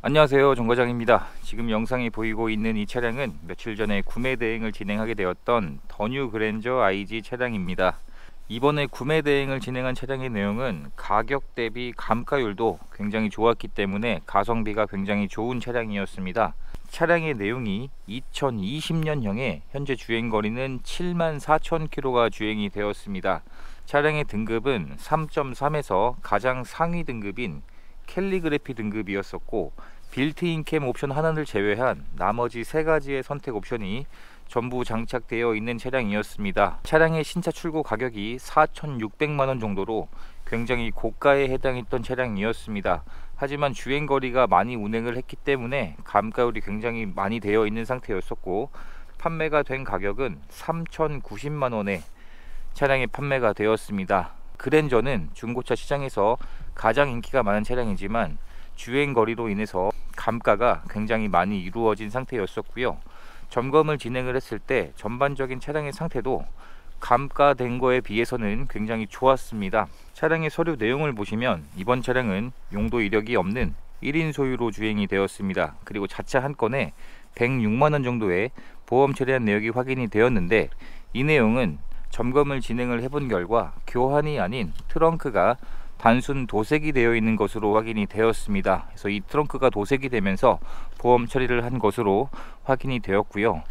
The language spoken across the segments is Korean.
안녕하세요, 정과장입니다. 지금 영상이 보이고 있는 이 차량은 며칠 전에 구매 대행을 진행하게 되었던 더 뉴 그랜저 IG 차량입니다. 이번에 구매 대행을 진행한 차량의 내용은 가격 대비 감가율도 굉장히 좋았기 때문에 가성비가 굉장히 좋은 차량이었습니다. 차량의 내용이 2020년형에 현재 주행거리는 74,000km가 주행이 되었습니다. 차량의 등급은 3.3에서 가장 상위 등급인 캘리그래피 등급이었었고, 빌트인 캠 옵션 하나를 제외한 나머지 세 가지의 선택 옵션이 전부 장착되어 있는 차량이었습니다. 차량의 신차 출고 가격이 4,600만원 정도로 굉장히 고가에 해당했던 차량이었습니다. 하지만 주행거리가 많이 운행을 했기 때문에 감가율이 굉장히 많이 되어 있는 상태였었고, 판매가 된 가격은 3,090만원에 차량이 판매가 되었습니다. 그랜저는 중고차 시장에서 가장 인기가 많은 차량이지만 주행거리로 인해서 감가가 굉장히 많이 이루어진 상태였었고요. 점검을 진행을 했을 때 전반적인 차량의 상태도 감가된 거에 비해서는 굉장히 좋았습니다. 차량의 서류 내용을 보시면 이번 차량은 용도 이력이 없는 1인 소유로 주행이 되었습니다. 그리고 자차 한 건에 106만원 정도의 보험 처리한 내역이 확인이 되었는데, 이 내용은 점검을 진행을 해본 결과 교환이 아닌 트렁크가 단순 도색이 되어 있는 것으로 확인이 되었습니다. 그래서 이 트렁크가 도색이 되면서 보험 처리를 한 것으로 확인이 되었고요.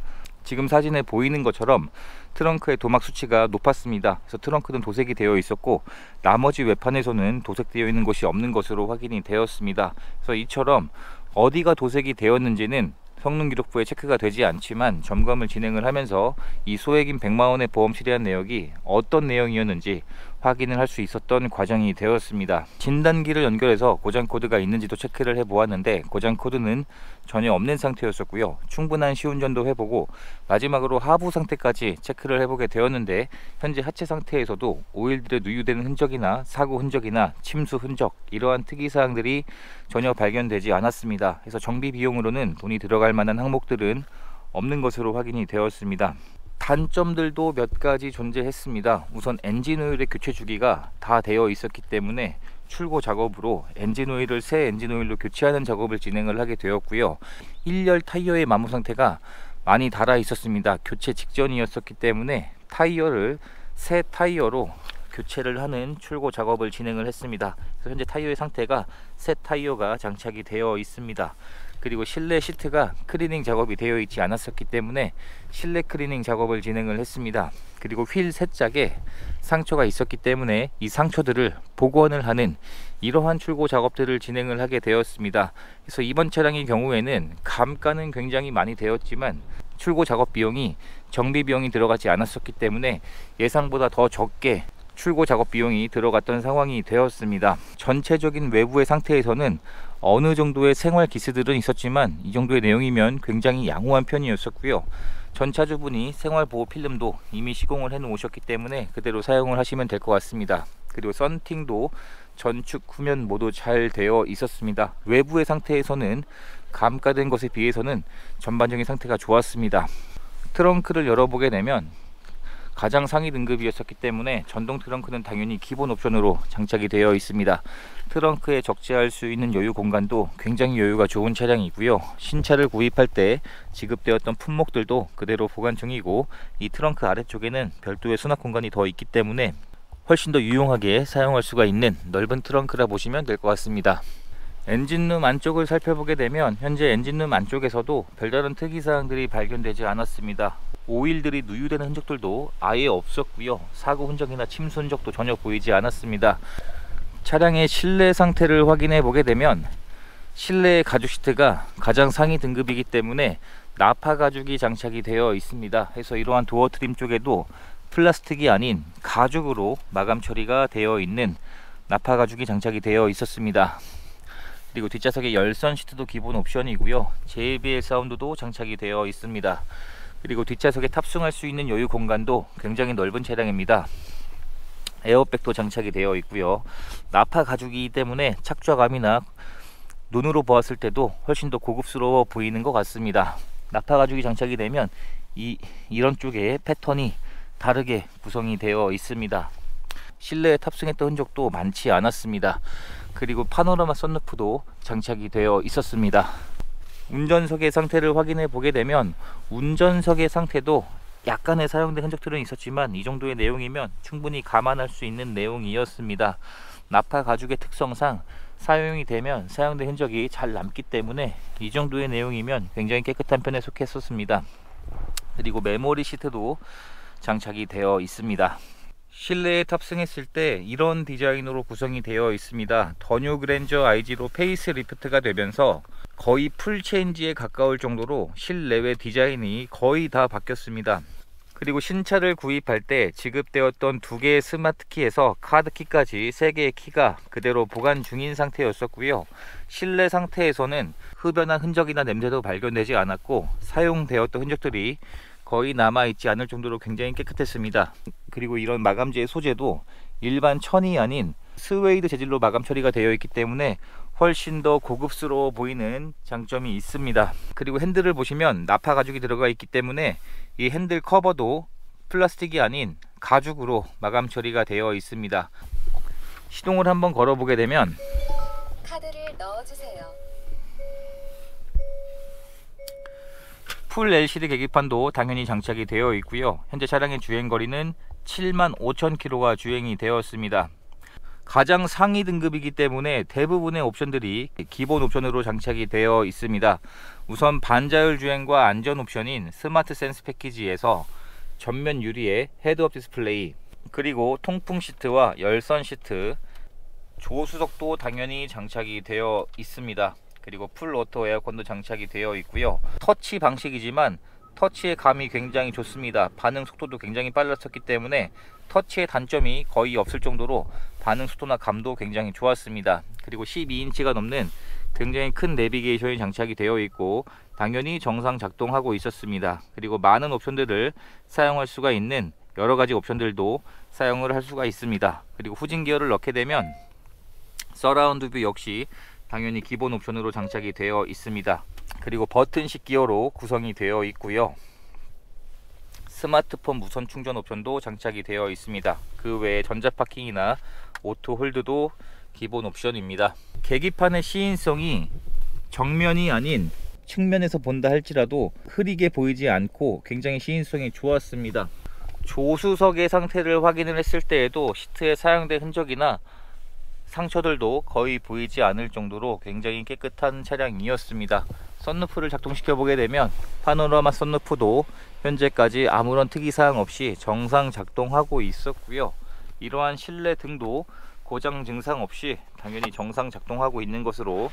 지금 사진에 보이는 것처럼 트렁크의 도막 수치가 높았습니다. 그래서 트렁크는 도색이 되어 있었고, 나머지 외판에서는 도색되어 있는 곳이 없는 것으로 확인이 되었습니다. 그래서 이처럼 어디가 도색이 되었는지는 성능기록부에 체크가 되지 않지만 점검을 진행을 하면서 이 소액인 100만원의 보험 처리한 내역이 어떤 내용이었는지 확인을 할 수 있었던 과정이 되었습니다. 진단기를 연결해서 고장 코드가 있는지도 체크를 해 보았는데 고장 코드는 전혀 없는 상태였었고요. 충분한 시운전도 해보고 마지막으로 하부 상태까지 체크를 해보게 되었는데, 현재 하체 상태에서도 오일들에 누유되는 흔적이나 사고 흔적이나 침수 흔적, 이러한 특이사항들이 전혀 발견되지 않았습니다. 그래서 정비 비용으로는 돈이 들어갈 만한 항목들은 없는 것으로 확인이 되었습니다. 단점들도 몇 가지 존재했습니다. 우선 엔진 오일의 교체 주기가 다 되어 있었기 때문에 출고 작업으로 엔진 오일을 새 엔진 오일로 교체하는 작업을 진행을 하게 되었고요. 1열 타이어의 마모 상태가 많이 닳아 있었습니다. 교체 직전이었었기 때문에 타이어를 새 타이어로 교체를 하는 출고 작업을 진행을 했습니다. 그래서 현재 타이어의 상태가 새 타이어가 장착이 되어 있습니다. 그리고 실내 시트가 클리닝 작업이 되어 있지 않았었기 때문에 실내 클리닝 작업을 진행을 했습니다. 그리고 휠 세 짝에 상처가 있었기 때문에 이 상처들을 복원을 하는 이러한 출고 작업들을 진행을 하게 되었습니다. 그래서 이번 차량의 경우에는 감가는 굉장히 많이 되었지만 출고 작업 비용이 정비 비용이 들어가지 않았었기 때문에 예상보다 더 적게 출고 작업 비용이 들어갔던 상황이 되었습니다. 전체적인 외부의 상태에서는 어느 정도의 생활 기스들은 있었지만 이 정도의 내용이면 굉장히 양호한 편이었었고요. 전차주분이 생활보호 필름도 이미 시공을 해 놓으셨기 때문에 그대로 사용을 하시면 될 것 같습니다. 그리고 썬팅도 전축 후면 모두 잘 되어 있었습니다. 외부의 상태에서는 감가된 것에 비해서는 전반적인 상태가 좋았습니다. 트렁크를 열어보게 되면 가장 상위 등급이었었기 때문에 전동 트렁크는 당연히 기본 옵션으로 장착이 되어 있습니다. 트렁크에 적재할 수 있는 여유 공간도 굉장히 여유가 좋은 차량이고요. 신차를 구입할 때 지급되었던 품목들도 그대로 보관 중이고, 이 트렁크 아래쪽에는 별도의 수납 공간이 더 있기 때문에 훨씬 더 유용하게 사용할 수가 있는 넓은 트렁크라 보시면 될 것 같습니다. 엔진룸 안쪽을 살펴보게 되면 현재 엔진룸 안쪽에서도 별다른 특이사항들이 발견되지 않았습니다. 오일들이 누유되는 흔적들도 아예 없었고요. 사고 흔적이나 침수 흔적도 전혀 보이지 않았습니다. 차량의 실내 상태를 확인해 보게 되면 실내의 가죽 시트가 가장 상위 등급이기 때문에 나파 가죽이 장착이 되어 있습니다. 그래서 이러한 도어 트림 쪽에도 플라스틱이 아닌 가죽으로 마감 처리가 되어 있는 나파 가죽이 장착이 되어 있었습니다. 그리고 뒷좌석의 열선 시트도 기본 옵션이고요. JBL 사운드도 장착이 되어 있습니다. 그리고 뒷좌석에 탑승할 수 있는 여유 공간도 굉장히 넓은 차량입니다. 에어백도 장착이 되어 있고요. 나파 가죽이기 때문에 착좌감이나 눈으로 보았을 때도 훨씬 더 고급스러워 보이는 것 같습니다. 나파 가죽이 장착이 되면 이런 쪽에 패턴이 다르게 구성이 되어 있습니다. 실내에 탑승했던 흔적도 많지 않았습니다. 그리고 파노라마 썬루프도 장착이 되어 있었습니다. 운전석의 상태를 확인해 보게 되면 운전석의 상태도 약간의 사용된 흔적들은 있었지만 이 정도의 내용이면 충분히 감안할 수 있는 내용이었습니다. 나파 가죽의 특성상 사용이 되면 사용된 흔적이 잘 남기 때문에 이 정도의 내용이면 굉장히 깨끗한 편에 속했었습니다. 그리고 메모리 시트도 장착이 되어 있습니다. 실내에 탑승했을 때 이런 디자인으로 구성이 되어 있습니다. 더 뉴 그랜저 IG로 페이스 리프트가 되면서 거의 풀 체인지에 가까울 정도로 실내외 디자인이 거의 다 바뀌었습니다. 그리고 신차를 구입할 때 지급되었던 2개의 스마트 키에서 카드 키까지 3개의 키가 그대로 보관 중인 상태였었고요. 실내 상태에서는 흡연한 흔적이나 냄새도 발견되지 않았고 사용되었던 흔적들이 거의 남아있지 않을 정도로 굉장히 깨끗했습니다. 그리고 이런 마감재의 소재도 일반 천이 아닌 스웨이드 재질로 마감 처리가 되어 있기 때문에 훨씬 더 고급스러워 보이는 장점이 있습니다. 그리고 핸들을 보시면 나파 가죽이 들어가 있기 때문에 이 핸들 커버도 플라스틱이 아닌 가죽으로 마감 처리가 되어 있습니다. 시동을 한번 걸어 보게 되면 카드를 넣어주세요. 풀 LCD 계기판도 당연히 장착이 되어 있고요. 현재 차량의 주행거리는 75,000km가 주행이 되었습니다. 가장 상위 등급이기 때문에 대부분의 옵션들이 기본 옵션으로 장착이 되어 있습니다. 우선 반자율 주행과 안전 옵션인 스마트 센스 패키지에서 전면 유리에 헤드업 디스플레이, 그리고 통풍 시트와 열선 시트, 조수석도 당연히 장착이 되어 있습니다. 그리고 풀 오토 에어컨도 장착이 되어 있고요. 터치 방식이지만 터치의 감이 굉장히 좋습니다. 반응 속도도 굉장히 빨랐었기 때문에 터치의 단점이 거의 없을 정도로 반응 속도나 감도 굉장히 좋았습니다. 그리고 12인치가 넘는 굉장히 큰 내비게이션이 장착이 되어 있고 당연히 정상 작동하고 있었습니다. 그리고 많은 옵션들을 사용할 수가 있는 여러가지 옵션들도 사용을 할 수가 있습니다. 그리고 후진 기어를 넣게 되면 서라운드 뷰 역시 당연히 기본 옵션으로 장착이 되어 있습니다. 그리고 버튼식 기어로 구성이 되어 있고요. 스마트폰 무선 충전 옵션도 장착이 되어 있습니다. 그 외에 전자파킹이나 오토 홀드도 기본 옵션입니다. 계기판의 시인성이 정면이 아닌 측면에서 본다 할지라도 흐리게 보이지 않고 굉장히 시인성이 좋았습니다. 조수석의 상태를 확인을 했을 때에도 시트에 사용된 흔적이나 상처들도 거의 보이지 않을 정도로 굉장히 깨끗한 차량이었습니다. 썬루프를 작동시켜 보게 되면 파노라마 썬루프도 현재까지 아무런 특이사항 없이 정상 작동하고 있었고요. 이러한 실내 등도 고장 증상 없이 당연히 정상 작동하고 있는 것으로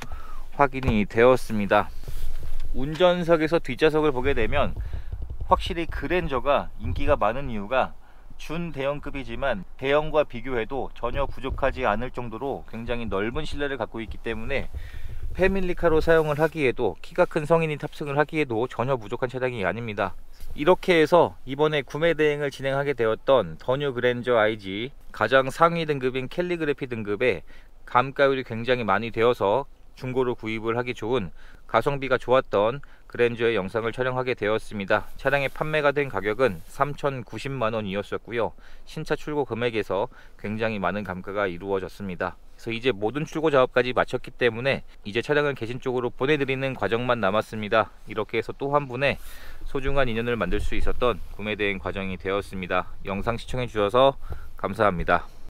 확인이 되었습니다. 운전석에서 뒷좌석을 보게 되면 확실히 그랜저가 인기가 많은 이유가 준대형급이지만 대형과 비교해도 전혀 부족하지 않을 정도로 굉장히 넓은 실내를 갖고 있기 때문에 패밀리카로 사용을 하기에도, 키가 큰 성인이 탑승을 하기에도 전혀 부족한 차량이 아닙니다. 이렇게 해서 이번에 구매 대행을 진행하게 되었던 더 뉴 그랜저 IG 가장 상위 등급인 캘리그래피 등급의 감가율이 굉장히 많이 되어서 중고로 구입을 하기 좋은 가성비가 좋았던 그랜저의 영상을 촬영하게 되었습니다. 차량의 판매가 된 가격은 3,090만원이었었고요. 신차 출고 금액에서 굉장히 많은 감가가 이루어졌습니다. 그래서 이제 모든 출고 작업까지 마쳤기 때문에 이제 차량을 계신 쪽으로 보내드리는 과정만 남았습니다. 이렇게 해서 또 한 분의 소중한 인연을 만들 수 있었던 구매 대행 과정이 되었습니다. 영상 시청해 주셔서 감사합니다.